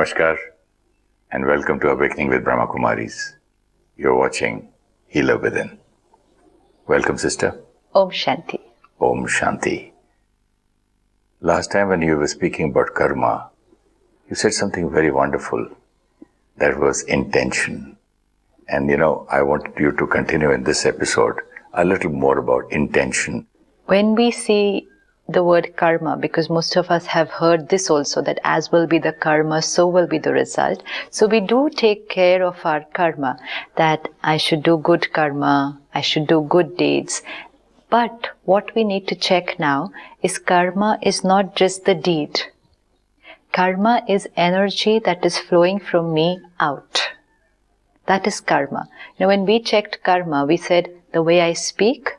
Namaskar and welcome to Awakening with Brahmakumaris. You're watching Healer Within. Welcome, sister. Om Shanti. Om Shanti. Last time when you were speaking about karma, you said something very wonderful. That was intention. And I wanted you to continue in this episode a little more about intention. When we see the word karma, because most of us have heard this also, that as will be the karma, so will be the result. So we do take care of our karma, that I should do good karma, I should do good deeds. But what we need to check now is karma is not just the deed. Karma is energy that is flowing from me out. That is karma. When we checked karma, we said the way I speak,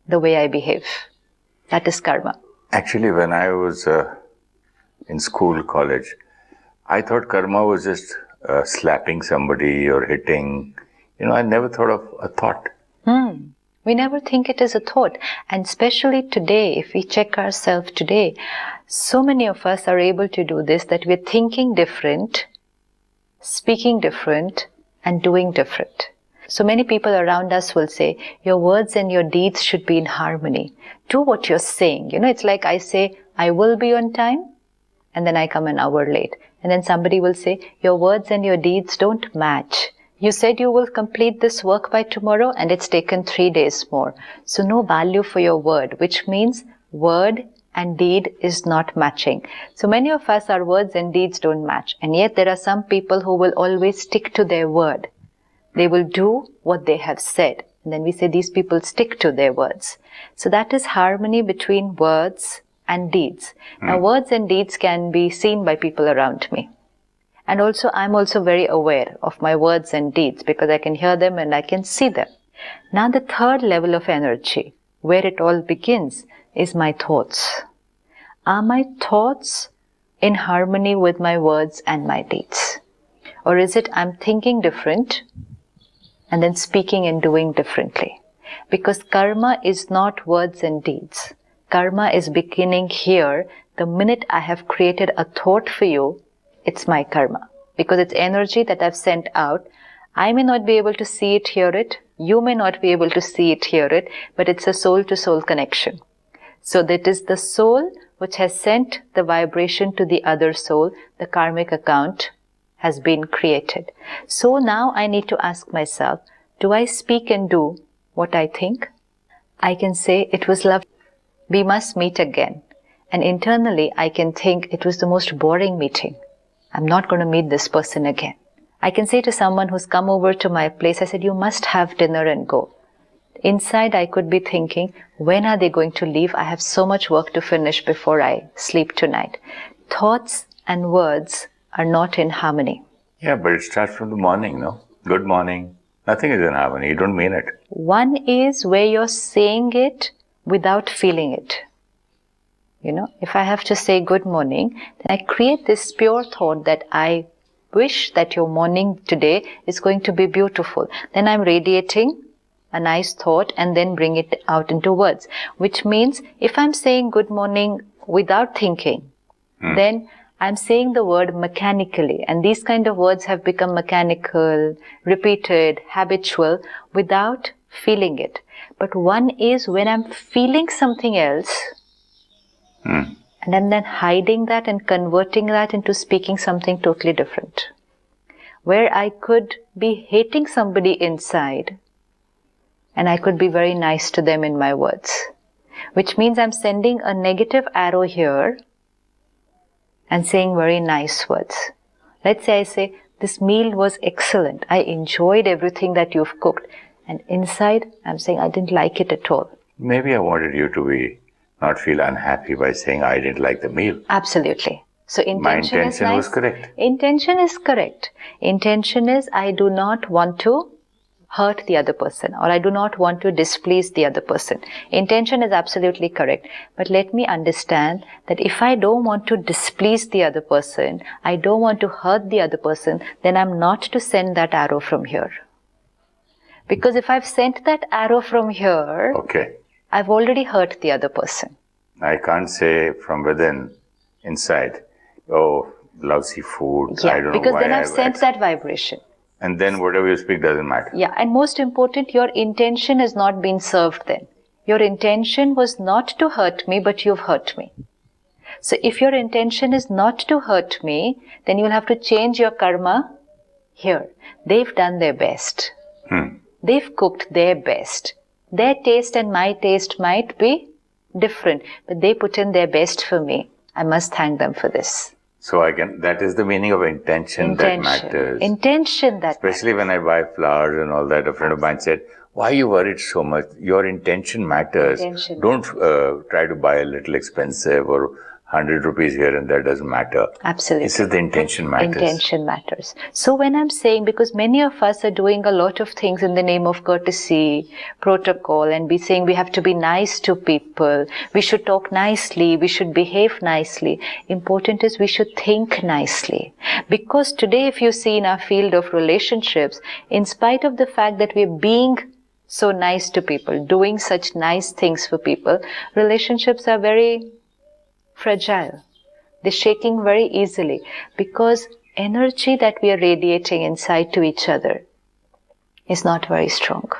the way I behave. That is karma. Actually, when I was in school, college, I thought karma was just slapping somebody or hitting. I never thought of a thought. We never think it is a thought. And especially today, if we check ourselves today, so many of us are able to do this, that we're thinking different, speaking different, and doing different. So many people around us will say, your words and your deeds should be in harmony. Do what you're saying. It's like I say, I will be on time, and then I come an hour late. And then somebody will say, your words and your deeds don't match. You said you will complete this work by tomorrow, and it's taken 3 days more. So no value for your word, which means word and deed is not matching. So many of us, our words and deeds don't match. And yet there are some people who will always stick to their word. They will do what they have said. And then we say these people stick to their words. So that is harmony between words and deeds. Now words and deeds can be seen by people around me. And also I'm also very aware of my words and deeds because I can hear them and I can see them. Now the third level of energy, where it all begins, is my thoughts. Are my thoughts in harmony with my words and my deeds? Or is it I'm thinking different and then speaking and doing differently? Because karma is not words and deeds. Karma is beginning here. The minute I have created a thought for you, it's my karma. Because it's energy that I've sent out. I may not be able to see it, hear it. You may not be able to see it, hear it. But it's a soul-to-soul connection. So that is the soul which has sent the vibration to the other soul. The karmic account has been created. So now I need to ask myself, do I speak and do what I think? I can say it was lovely. We must meet again. And internally I can think it was the most boring meeting. I'm not going to meet this person again. I can say to someone who's come over to my place, I said, you must have dinner and go. Inside I could be thinking, when are they going to leave? I have so much work to finish before I sleep tonight. Thoughts and words are not in harmony. Yeah, but it starts from the morning, no? Good morning. Nothing is in harmony. You don't mean it. One is where you're saying it without feeling it. If I have to say good morning, then I create this pure thought that I wish that your morning today is going to be beautiful. Then I'm radiating a nice thought and then bring it out into words. Which means if I'm saying good morning without thinking, then I'm saying the word mechanically. And these kind of words have become mechanical, repeated, habitual, without feeling it. But one is when I'm feeling something else, and I'm then hiding that and converting that into speaking something totally different. Where I could be hating somebody inside, and I could be very nice to them in my words. Which means I'm sending a negative arrow here, and saying very nice words. Let's say I say, this meal was excellent. I enjoyed everything that you've cooked. And inside, I'm saying, I didn't like it at all. Maybe I wanted you to not feel unhappy by saying I didn't like the meal. Absolutely. So my intention was correct. Intention is correct. Intention is I do not want to hurt the other person, or I do not want to displease the other person. Intention is absolutely correct. But let me understand that if I don't want to displease the other person, I don't want to hurt the other person, then I'm not to send that arrow from here. Because if I've sent that arrow from here, I've already hurt the other person. I can't say from within, inside, oh, lousy food. Yeah, I don't because know why then I've sent that vibration. And then whatever you speak doesn't matter. Yeah, and most important, your intention has not been served then. Your intention was not to hurt me, but you've hurt me. So if your intention is not to hurt me, then you'll have to change your karma here. They've done their best. They've cooked their best. Their taste and my taste might be different, but they put in their best for me. I must thank them for this. So that is the meaning of intention that matters. Intention that Especially when I buy flowers and all that, a friend of mine said, why are you worried so much? Your intention matters. Don't try to buy a little expensive or 100 rupees here and there, doesn't matter. Absolutely. It's just the intention matters. Intention matters. So when I'm saying, because many of us are doing a lot of things in the name of courtesy, protocol, and we saying we have to be nice to people, we should talk nicely, we should behave nicely. Important is we should think nicely. Because today, if you see in our field of relationships, in spite of the fact that we're being so nice to people, doing such nice things for people, relationships are very fragile. They're shaking very easily because energy that we are radiating inside to each other is not very strong.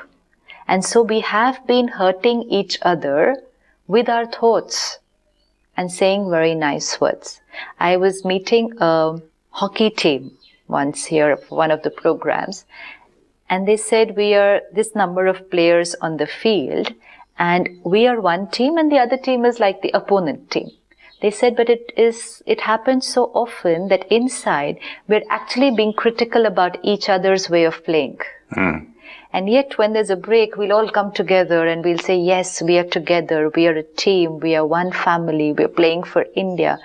And so we have been hurting each other with our thoughts and saying very nice words. I was meeting a hockey team once here for one of the programs, and they said we are this number of players on the field and we are one team and the other team is like the opponent team. They said, but it happens so often that inside we're actually being critical about each other's way of playing. And yet when there's a break, we'll all come together and we'll say, yes, we are together, we are a team, we are one family, we're playing for India.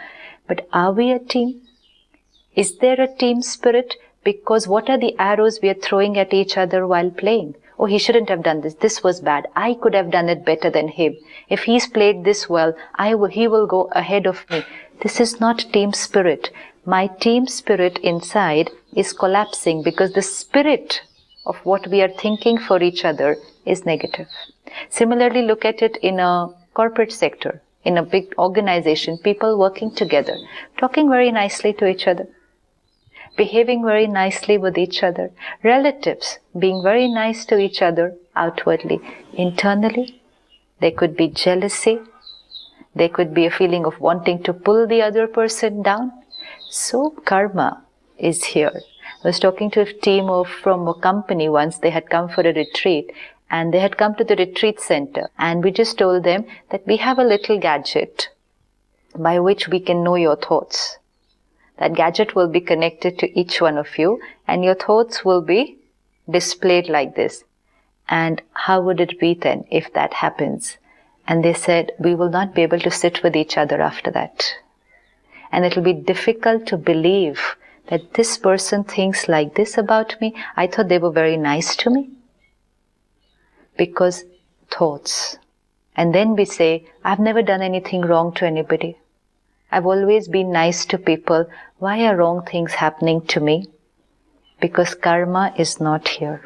But are we a team? Is there a team spirit? Because what are the arrows we are throwing at each other while playing? Oh, he shouldn't have done this. This was bad. I could have done it better than him. If he's played this well, he will go ahead of me. This is not team spirit. My team spirit inside is collapsing because the spirit of what we are thinking for each other is negative. Similarly, look at it in a corporate sector, in a big organization, people working together, talking very nicely to each other, behaving very nicely with each other, relatives being very nice to each other outwardly. Internally, there could be jealousy, there could be a feeling of wanting to pull the other person down. So karma is here. I was talking to a team from a company once. They had come for a retreat and they had come to the retreat center, and we just told them that we have a little gadget by which we can know your thoughts. That gadget will be connected to each one of you and your thoughts will be displayed like this. And how would it be then if that happens? And they said, we will not be able to sit with each other after that. And it will be difficult to believe that this person thinks like this about me. I thought they were very nice to me. Because thoughts. And then we say, I've never done anything wrong to anybody. I've always been nice to people. Why are wrong things happening to me? Because karma is not here.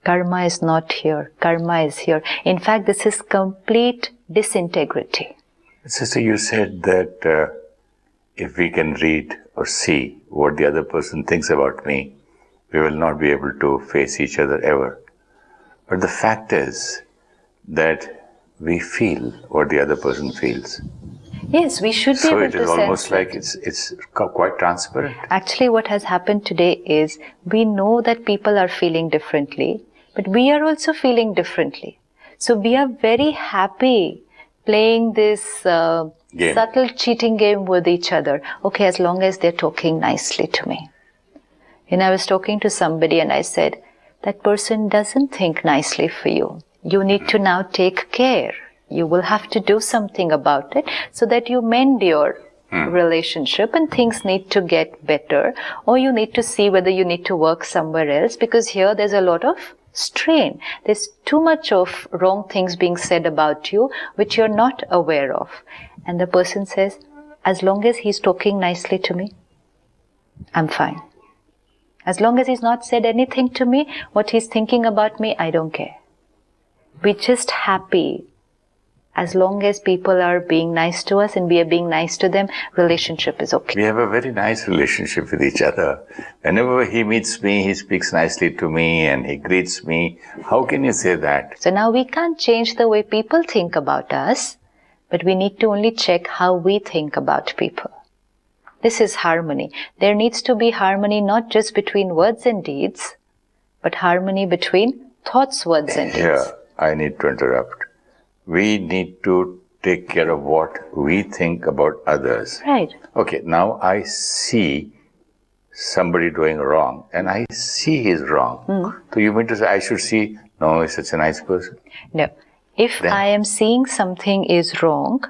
Karma is not here. Karma is here. In fact, this is complete disintegrity. Sister, you said that if we can read or see what the other person thinks about me, we will not be able to face each other ever. But the fact is that we feel what the other person feels. Yes, we should be able to sense. So it is almost like it's quite transparent. Actually, what has happened today is we know that people are feeling differently, but we are also feeling differently. So we are very happy playing this subtle cheating game with each other. Okay, as long as they're talking nicely to me. And I was talking to somebody and I said, that person doesn't think nicely for you. You need to now take care. You will have to do something about it so that you mend your relationship and things need to get better, or you need to see whether you need to work somewhere else, because here there's a lot of strain. There's too much of wrong things being said about you which you're not aware of. And the person says, as long as he's talking nicely to me, I'm fine. As long as he's not said anything to me, what he's thinking about me, I don't care. We're just happy As long as people are being nice to us and we are being nice to them, relationship is okay. We have a very nice relationship with each other. Whenever he meets me, he speaks nicely to me and he greets me. How can you say that? So now we can't change the way people think about us, but we need to only check how we think about people. This is harmony. There needs to be harmony not just between words and deeds, but harmony between thoughts, words and deeds. Here, I need to interrupt. We need to take care of what we think about others. Right. Okay, now I see somebody doing wrong and I see he's wrong. So you mean to say I should see, no, he's such a nice person? No. If I am seeing something is wrong,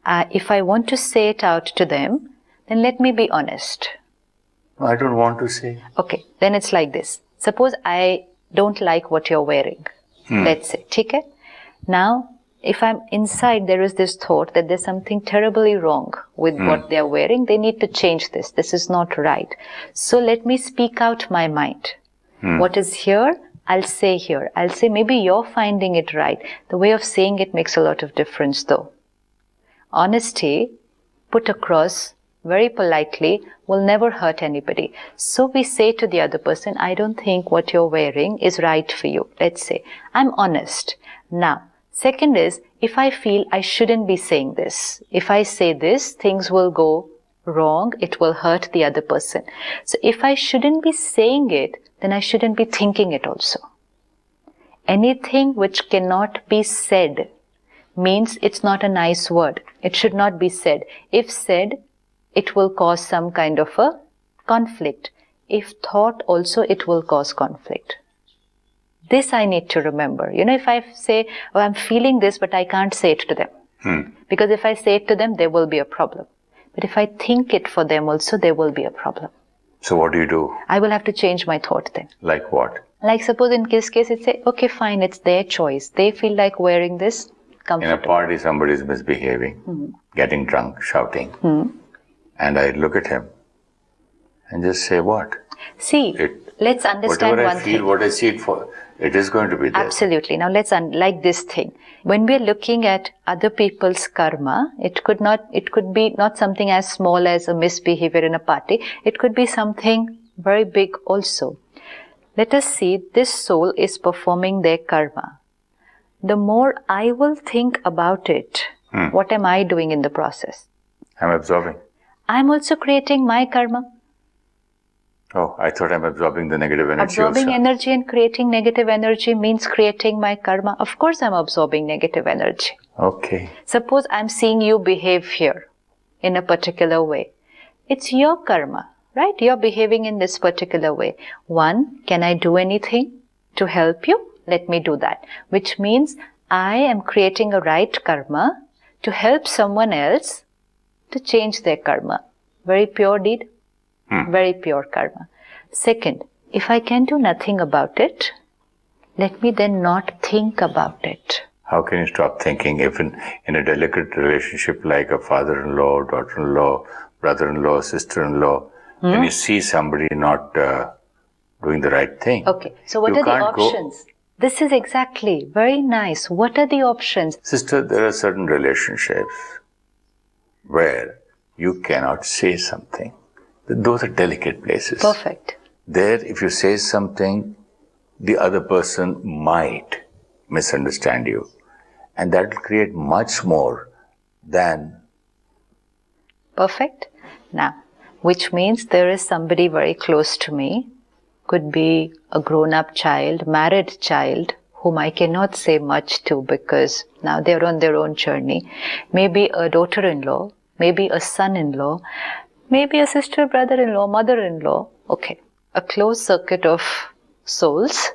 if I want to say it out to them, then let me be honest. No, I don't want to say. Okay, then it's like this. Suppose I don't like what you're wearing. Let's say, okay? Now, if I'm inside, there is this thought that there's something terribly wrong with what they're wearing. They need to change this. This is not right. So let me speak out my mind. What is here, I'll say here. I'll say maybe you're finding it right. The way of saying it makes a lot of difference though. Honesty, put across very politely, will never hurt anybody. So we say to the other person, I don't think what you're wearing is right for you. Let's say, I'm honest. Now, second is, if I feel I shouldn't be saying this, if I say this, things will go wrong, it will hurt the other person. So if I shouldn't be saying it, then I shouldn't be thinking it also. Anything which cannot be said means it's not a nice word. It should not be said. If said, it will cause some kind of a conflict. If thought also, it will cause conflict. This I need to remember. If I say, oh, I'm feeling this, but I can't say it to them. Because if I say it to them, there will be a problem. But if I think it for them also, there will be a problem. So what do you do? I will have to change my thought then. Like what? Like suppose in this case, it's say, okay, fine, it's their choice. They feel like wearing this, comfortable. In a party, somebody is misbehaving, getting drunk, shouting. And I look at him and just say, what? See, let's understand one thing. What I see it for, it is going to be there. Absolutely. Now let's like this thing. When we're looking at other people's karma, it could be not something as small as a misbehavior in a party. It could be something very big also. Let us see, this soul is performing their karma. The more I will think about it, what am I doing in the process? I'm absorbing. I'm also creating my karma. Oh, I thought I'm absorbing the negative energy Absorbing also. energy and creating negative energy means creating my karma. Of course I'm absorbing negative energy. Okay. Suppose I'm seeing you behave here in a particular way. It's your karma, right? You're behaving in this particular way. One, can I do anything to help you? Let me do that. Which means I am creating a right karma to help someone else to change their karma. Very pure deed, very pure karma. Second, if I can do nothing about it, let me then not think about it. How can you stop thinking if in a delicate relationship like a father-in-law, daughter-in-law, brother-in-law, sister-in-law, when you see somebody not doing the right thing? Okay, so what are the options? This is exactly, very nice. What are the options? Sister, there are certain relationships where you cannot say something. Those are delicate places. Perfect. There, if you say something, the other person might misunderstand you. And that will create much more than... Perfect. Now, which means there is somebody very close to me, could be a grown-up child, married child, whom I cannot say much to because now they're on their own journey. Maybe a daughter-in-law, maybe a son-in-law, maybe a sister, brother-in-law, mother-in-law. Okay, a closed circuit of souls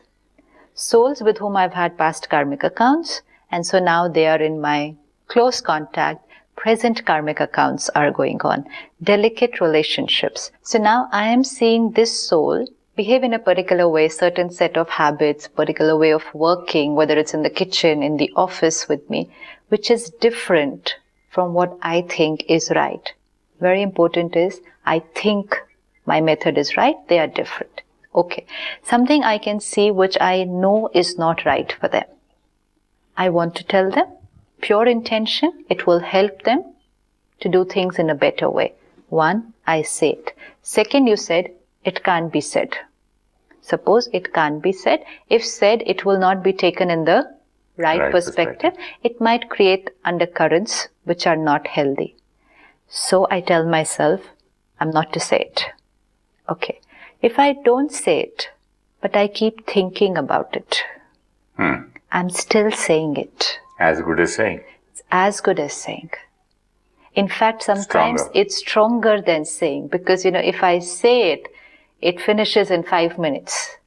with whom I've had past karmic accounts, and so now they are in my close contact. Present karmic accounts are going on. Delicate relationships. So now I am seeing this soul behave in a particular way, certain set of habits, particular way of working, whether it's in the kitchen, in the office with me, which is different from what I think is right. Very important is, I think my method is right, they are different. Okay. Something I can see which I know is not right for them. I want to tell them pure intention, it will help them to do things in a better way. One, I say it. Second, you said, it can't be said. Suppose it can't be said. If said, it will not be taken in the right perspective. It might create undercurrents which are not healthy. So I tell myself, I'm not to say it. Okay. If I don't say it, but I keep thinking about it, I'm still saying it. As good as saying. It's as good as saying. In fact, sometimes it's stronger than saying, because, if I say it, it finishes in 5 minutes.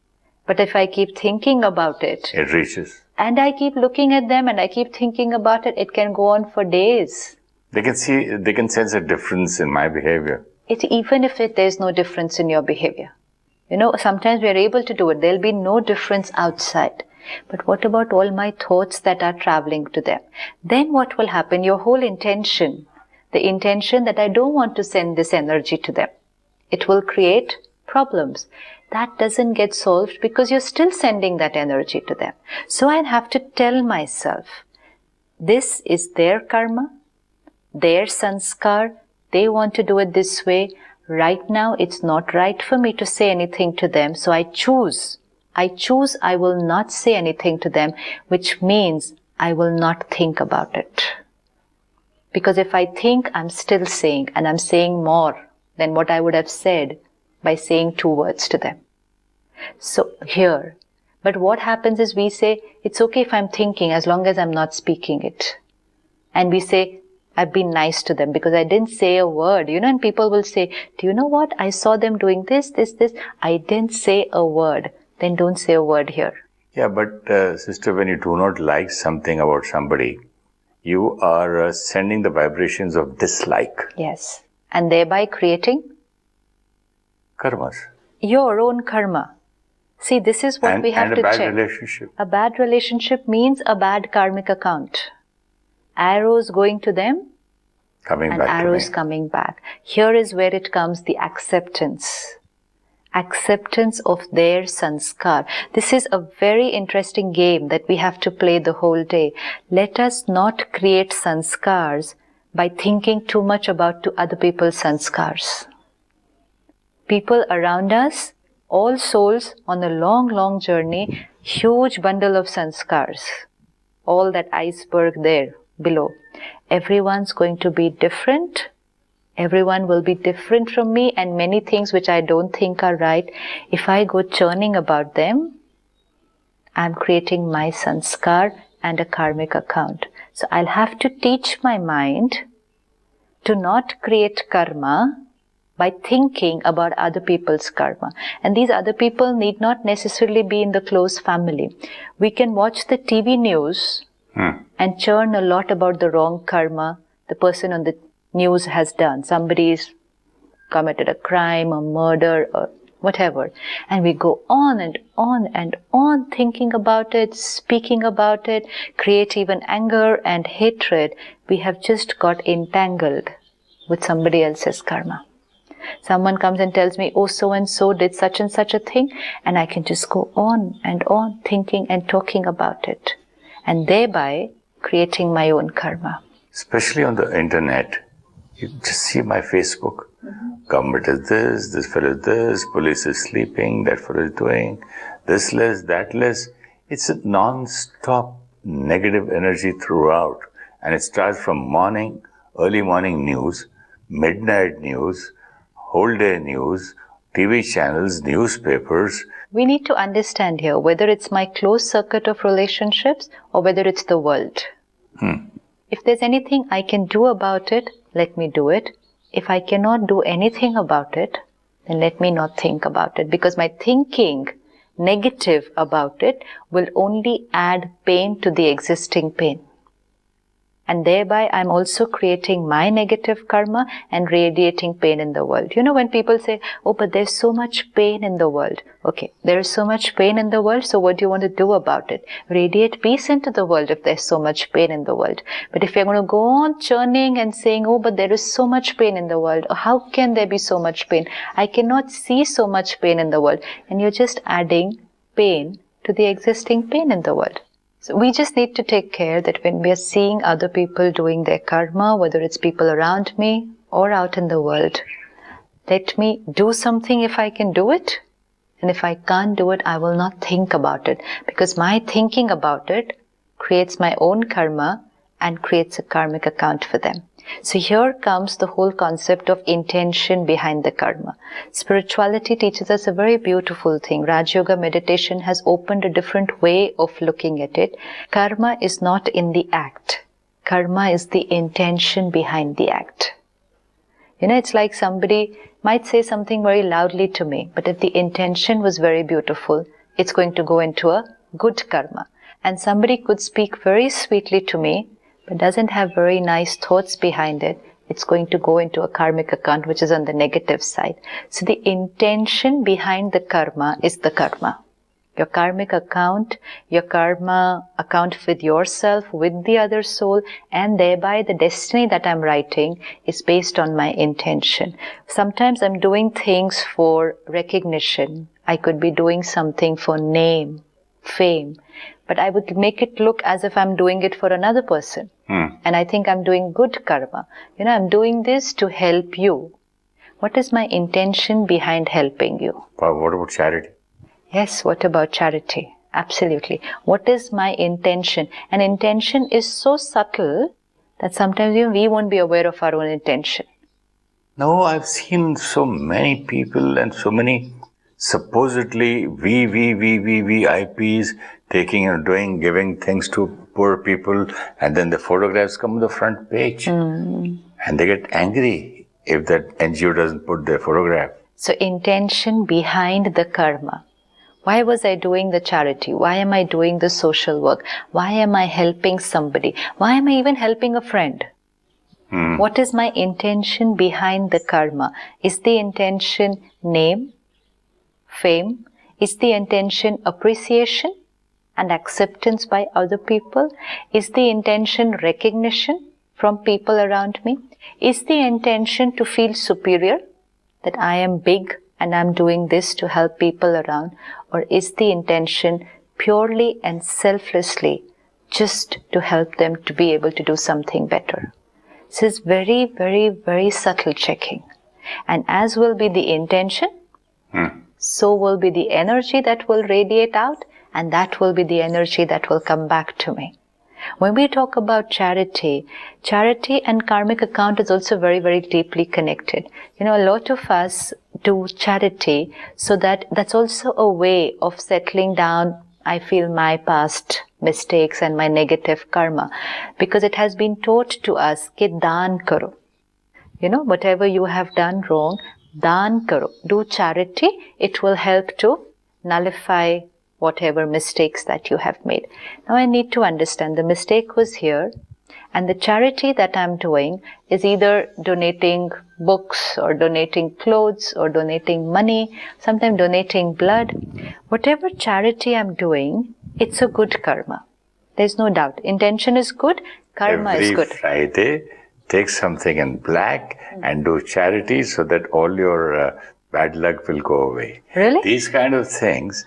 But if I keep thinking about it, it reaches. And I keep looking at them and I keep thinking about it, it can go on for days. They can sense a difference in my behavior. Even if there's no difference in your behavior. Sometimes we are able to do it. There'll be no difference outside. But what about all my thoughts that are traveling to them? Then what will happen? Your whole intention, the intention that I don't want to send this energy to them, it will create problems. That doesn't get solved because you're still sending that energy to them. So I have to tell myself, this is their karma, their sanskar, they want to do it this way. Right now, it's not right for me to say anything to them, so I choose I will not say anything to them, which means I will not think about it. Because if I think, I'm still saying, and I'm saying more than what I would have said by saying 2 words to them. So here, but what happens is we say, it's okay if I'm thinking as long as I'm not speaking it. And we say, I've been nice to them because I didn't say a word, and people will say, do you know what? I saw them doing this. I didn't say a word. Then don't say a word here. Yeah, but sister, when you do not like something about somebody, you are sending the vibrations of dislike. Yes. And thereby creating? Karmas. Your own karma. See, this is what we have to check. And a bad relationship. A bad relationship means a bad karmic account. Arrows going to them coming and back arrows coming back. Here is where it comes, the acceptance. Acceptance of their sanskar. This is a very interesting game that we have to play the whole day. Let us not create sanskars by thinking too much about other people's sanskars. People around us, all souls on a long, long journey, huge bundle of sanskars. All that iceberg there below. Everyone's going to be different. Everyone will be different from me, and many things which I don't think are right, if I go churning about them, I'm creating my sanskar and a karmic account. So I'll have to teach my mind to not create karma by thinking about other people's karma. And these other people need not necessarily be in the close family. We can watch the TV news and churn a lot about the wrong karma the person on the news has done. Somebody's committed a crime or murder or whatever. And we go on and on and on thinking about it, speaking about it, create even anger and hatred. We have just got entangled with somebody else's karma. Someone comes and tells me, oh, so-and-so did such and such a thing, and I can just go on and on thinking and talking about it, and thereby creating my own karma. Especially on the internet, you just see my Facebook. Government is this fellow is this, police is sleeping, that fellow is doing this less, that less. It's a non-stop negative energy throughout. And it starts from morning, early morning news, midnight news, whole day news, TV channels, newspapers. We need to understand here whether it's my close circuit of relationships or whether it's the world. If there's anything I can do about it, let me do it. If I cannot do anything about it, then let me not think about it, because my thinking negative about it will only add pain to the existing pain. And thereby I'm also creating my negative karma and radiating pain in the world. You know, when people say, oh, but there's so much pain in the world. Okay, there is so much pain in the world, so what do you want to do about it? Radiate peace into the world if there's so much pain in the world. But if you're going to go on churning and saying, oh, but there is so much pain in the world, or how can there be so much pain? I cannot see so much pain in the world. And you're just adding pain to the existing pain in the world. So we just need to take care that when we are seeing other people doing their karma, whether it's people around me or out in the world, let me do something if I can do it. And if I can't do it, I will not think about it. Because my thinking about it creates my own karma and creates a karmic account for them. So here comes the whole concept of intention behind the karma. Spirituality teaches us a very beautiful thing. Rajayoga meditation has opened a different way of looking at it. Karma is not in the act. Karma is the intention behind the act. It's like somebody might say something very loudly to me, but if the intention was very beautiful, it's going to go into a good karma. And somebody could speak very sweetly to me, but doesn't have very nice thoughts behind it, it's going to go into a karmic account, which is on the negative side. So the intention behind the karma is the karma. Your karmic account, your karma account with yourself, with the other soul, and thereby the destiny that I'm writing is based on my intention. Sometimes I'm doing things for recognition. I could be doing something for name, fame, but I would make it look as if I'm doing it for another person. And I think I'm doing good karma. I'm doing this to help you. What is my intention behind helping you? What about charity? Yes, what about charity? Absolutely. What is my intention? And intention is so subtle that sometimes even we won't be aware of our own intention. No, I've seen so many people and so many supposedly VIPs taking and doing, giving things to poor people, and then the photographs come on the front page. And they get angry if that NGO doesn't put their photograph. So intention behind the karma. Why was I doing the charity? Why am I doing the social work? Why am I helping somebody? Why am I even helping a friend? What is my intention behind the karma? Is the intention name, fame? Is the intention appreciation and acceptance by other people? Is the intention recognition from people around me? Is the intention to feel superior, that I am big and I'm doing this to help people around? Or is the intention purely and selflessly just to help them to be able to do something better? This is very, very, very subtle checking. And as will be the intention, so will be the energy that will radiate out, and that will be the energy that will come back to me. When we talk about charity and karmic account is also very, very deeply connected. A lot of us do charity so that's also a way of settling down, I feel, my past mistakes and my negative karma. Because it has been taught to us, ki daan karo. Whatever you have done wrong, daan karo. Do charity, it will help to nullify whatever mistakes that you have made. Now I need to understand the mistake was here, and the charity that I'm doing is either donating books or donating clothes or donating money, sometimes donating blood. Whatever charity I'm doing, it's a good karma. There's no doubt. Intention is good, karma is good. Every Friday, take something in black and do charity so that all your bad luck will go away. Really? These kind of things,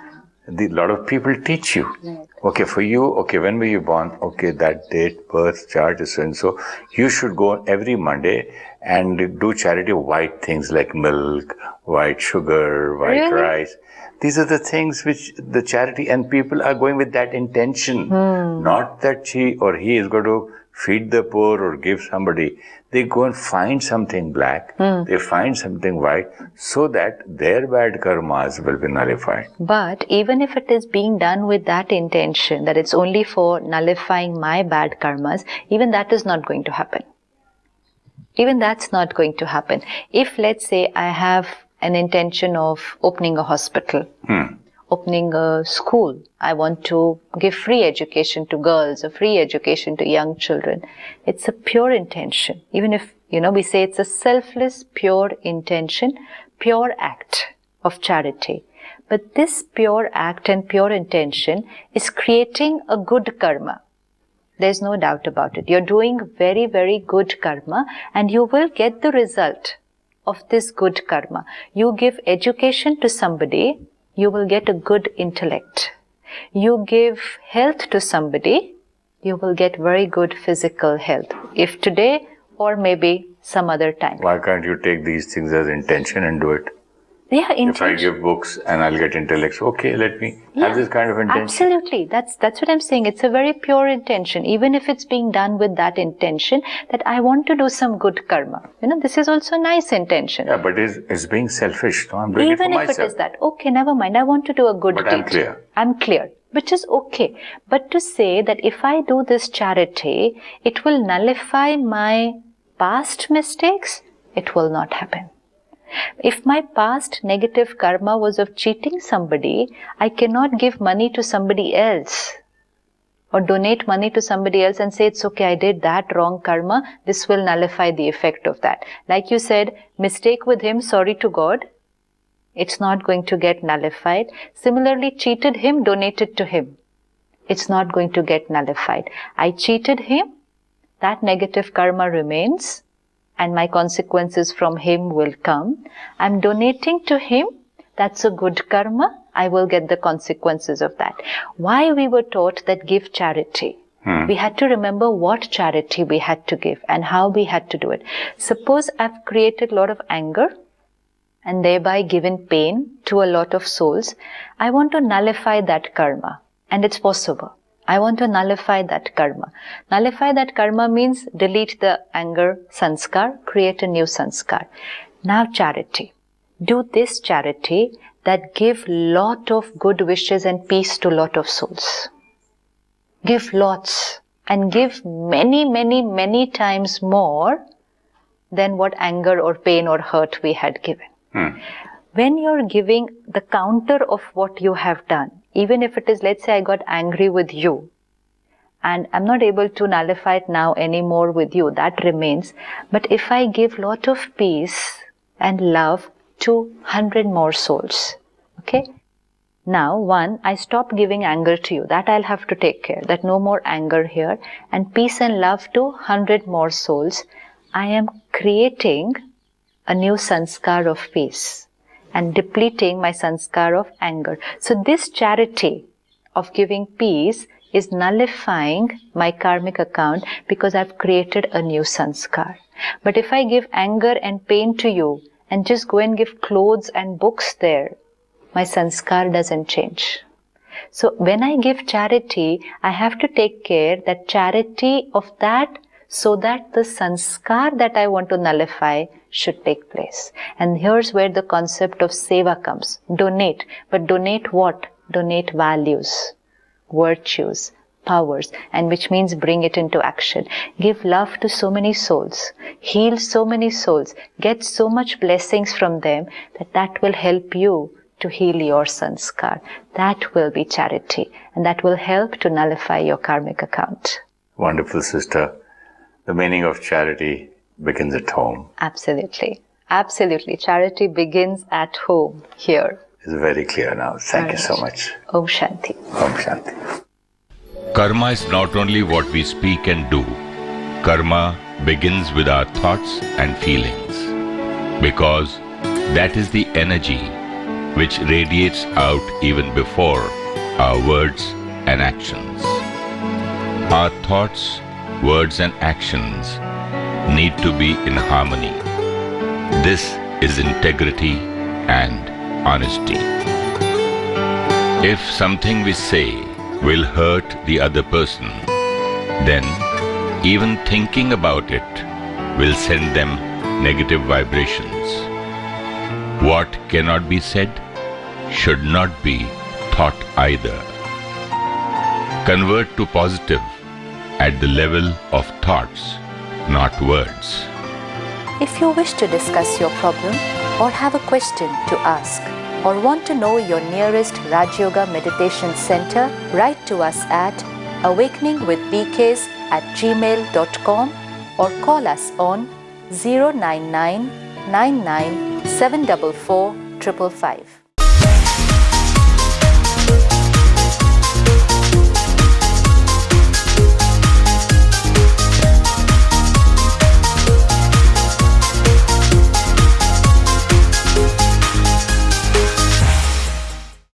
a lot of people teach you. Okay, for you, when were you born? Okay, that date, birth chart is so and so. You should go every Monday and do charity of white things like milk, white sugar, white rice. These are the things which the charity, and people are going with that intention. Not that she or he is going to feed the poor or give somebody. They go and find something black, they find something white, so that their bad karmas will be nullified. But even if it is being done with that intention, that it's only for nullifying my bad karmas, even that is not going to happen. Even that's not going to happen. If, let's say, I have an intention of opening a hospital, opening a school, I want to give free education to girls or free education to young children. It's a pure intention. Even if, we say it's a selfless, pure intention, pure act of charity. But this pure act and pure intention is creating a good karma. There's no doubt about it. You're doing very, very good karma, and you will get the result of this good karma. You give education to somebody, you will get a good intellect. You give health to somebody, you will get very good physical health. If today or maybe some other time. Why can't you take these things as intention and do it? Yeah, intention. If I give books and I'll get intellects, okay, let me have this kind of intention. Absolutely. That's what I'm saying. It's a very pure intention. Even if it's being done with that intention, that I want to do some good karma. This is also a nice intention. Yeah, but it's being selfish. No, I'm doing Even it for myself. Even if it is that, okay, never mind. I want to do a good deed. But I'm clear. Which is okay. But to say that if I do this charity, it will nullify my past mistakes, it will not happen. If my past negative karma was of cheating somebody, I cannot give money to somebody else or donate money to somebody else and say, it's okay, I did that wrong karma, this will nullify the effect of that. Like you said, mistake with him, sorry to God, it's not going to get nullified. Similarly, cheated him, donated to him, it's not going to get nullified. I cheated him, that negative karma remains, and my consequences from him will come. I'm donating to him, that's a good karma, I will get the consequences of that. Why we were taught that give charity? We had to remember what charity we had to give and how we had to do it. Suppose I've created a lot of anger and thereby given pain to a lot of souls. I want to nullify that karma, and it's possible. I want to nullify that karma. Nullify that karma means delete the anger sanskar, create a new sanskar. Now charity. Do this charity that give lot of good wishes and peace to lot of souls. Give lots and give many, many, many times more than what anger or pain or hurt we had given. When you're giving the counter of what you have done, even if it is, let's say I got angry with you and I'm not able to nullify it now anymore with you, that remains. But if I give lot of peace and love to 100 more souls, okay? Now, one, I stop giving anger to you. That I'll have to take care. That no more anger here. And peace and love to 100 more souls. I am creating a new sanskar of peace and depleting my sanskar of anger. So this charity of giving peace is nullifying my karmic account because I've created a new sanskar. But if I give anger and pain to you and just go and give clothes and books there, my sanskar doesn't change. So when I give charity, I have to take care that charity of that so that the sanskar that I want to nullify should take place. And here's where the concept of seva comes. Donate. But donate what? Donate values, virtues, powers, and which means bring it into action. Give love to so many souls. Heal so many souls. Get so much blessings from them that will help you to heal your sanskar. That will be charity, and that will help to nullify your karmic account. Wonderful, sister. The meaning of charity begins at home. Absolutely. Absolutely. Charity begins at home, here. It's very clear now. Thank you so much. Om Shanti. Om Shanti. Karma is not only what we speak and do. Karma begins with our thoughts and feelings. Because that is the energy which radiates out even before our words and actions. Our thoughts, words and actions need to be in harmony. This is integrity and honesty. If something we say will hurt the other person, then even thinking about it will send them negative vibrations. What cannot be said should not be thought either. Convert to positive at the level of thoughts, not words. If you wish to discuss your problem or have a question to ask or want to know your nearest Rajayoga Meditation Center, write to us at awakeningwithbks@gmail.com or call us on 099 99 744 555.